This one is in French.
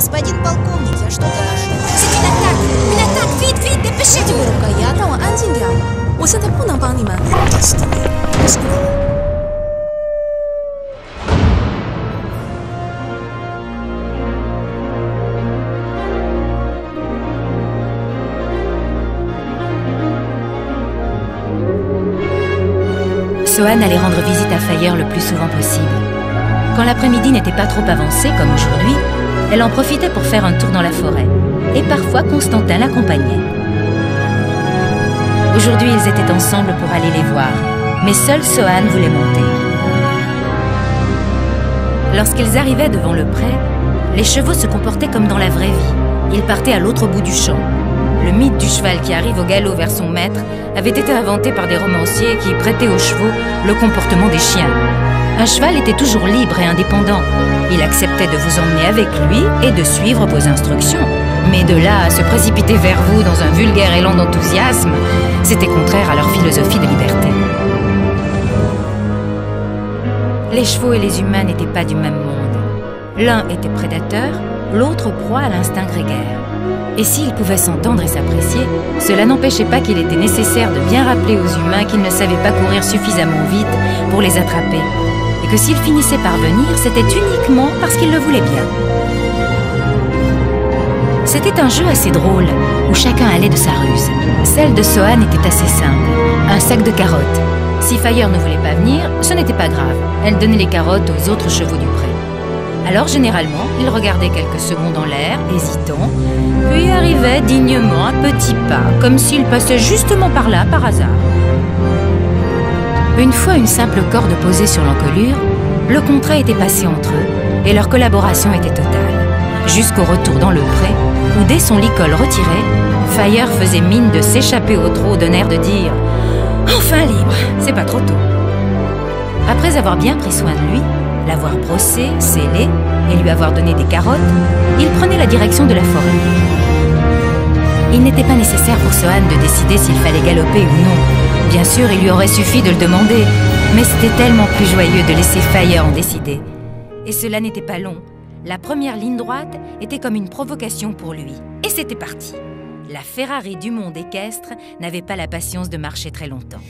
Господин полковник, я что-то нашел. C'est une attaque! Une attaque! Vite, vite, dépêchez-vous! 这个鲁盖亚，让我安静点。我现在不能帮你们。Sohan allait rendre visite à Fire le plus souvent possible. Quand l'après-midi n'était pas trop avancé, comme aujourd'hui, elle en profitait pour faire un tour dans la forêt. Et parfois, Constantin l'accompagnait. Aujourd'hui, ils étaient ensemble pour aller les voir. Mais seul Sohan voulait monter. Lorsqu'ils arrivaient devant le pré, les chevaux se comportaient comme dans la vraie vie. Ils partaient à l'autre bout du champ. Le mythe du cheval qui arrive au galop vers son maître avait été inventé par des romanciers qui prêtaient aux chevaux le comportement des chiens. Un cheval était toujours libre et indépendant. Il acceptait de vous emmener avec lui et de suivre vos instructions. Mais de là à se précipiter vers vous dans un vulgaire élan d'enthousiasme, c'était contraire à leur philosophie de liberté. Les chevaux et les humains n'étaient pas du même monde. L'un était prédateur, l'autre proie à l'instinct grégaire. Et s'ils pouvaient s'entendre et s'apprécier, cela n'empêchait pas qu'il était nécessaire de bien rappeler aux humains qu'ils ne savaient pas courir suffisamment vite pour les attraper, et que s'ils finissaient par venir, c'était uniquement parce qu'ils le voulaient bien. C'était un jeu assez drôle, où chacun allait de sa ruse. Celle de Sohan était assez simple, un sac de carottes. Si Fire ne voulait pas venir, ce n'était pas grave, elle donnait les carottes aux autres chevaux du pré. Alors généralement, il regardait quelques secondes en l'air, hésitant, puis arrivait dignement à petits pas, comme s'il passait justement par là, par hasard. Une fois une simple corde posée sur l'encolure, le contrat était passé entre eux, et leur collaboration était totale. Jusqu'au retour dans le pré, où dès son licol retiré, Fire faisait mine de s'échapper au trot d'un air de dire « Enfin libre, c'est pas trop tôt ». Après avoir bien pris soin de lui, l'avoir brossé, scellé et lui avoir donné des carottes, il prenait la direction de la forêt. Il n'était pas nécessaire pour Sohan de décider s'il fallait galoper ou non. Bien sûr, il lui aurait suffi de le demander, mais c'était tellement plus joyeux de laisser Fire en décider. Et cela n'était pas long. La première ligne droite était comme une provocation pour lui. Et c'était parti. La Ferrari du monde équestre n'avait pas la patience de marcher très longtemps.